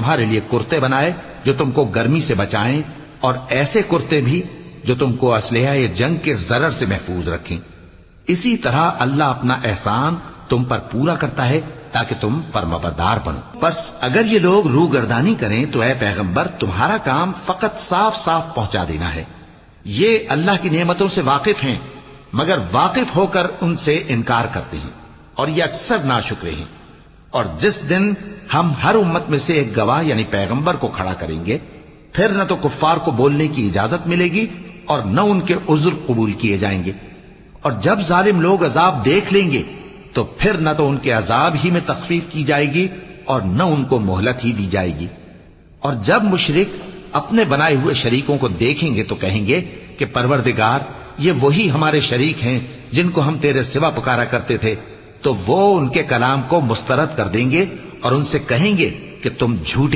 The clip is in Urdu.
تمہارے لیے کرتے بنائے جو تم کو گرمی سے بچائیں، اور ایسے کرتے بھی جو تم کو اسلحہ جنگ کے ضرر سے محفوظ رکھیں۔ اسی طرح اللہ اپنا احسان تم پر پورا کرتا ہے تاکہ تم فرمانبردار بنو۔ پس اگر یہ لوگ روگردانی کریں تو اے پیغمبر تمہارا کام فقط صاف صاف پہنچا دینا ہے۔ یہ اللہ کی نعمتوں سے واقف ہیں مگر واقف ہو کر ان سے انکار کرتے ہیں، اور یہ اکثر ناشکرے ہیں۔ اور جس دن ہم ہر امت میں سے ایک گواہ یعنی پیغمبر کو کھڑا کریں گے، پھر نہ تو کفار کو بولنے کی اجازت ملے گی اور نہ ان کے عذر قبول کیے جائیں گے۔ اور جب ظالم لوگ عذاب دیکھ لیں گے تو پھر نہ تو ان کے عذاب ہی میں تخفیف کی جائے گی اور نہ ان کو مہلت ہی دی جائے گی۔ اور جب مشرک اپنے بنائے ہوئے شریکوں کو دیکھیں گے تو کہیں گے کہ پروردگار، یہ وہی ہمارے شریک ہیں جن کو ہم تیرے سوا پکارا کرتے تھے۔ تو وہ ان کے کلام کو مسترد کر دیں گے اور ان سے کہیں گے کہ تم جھوٹے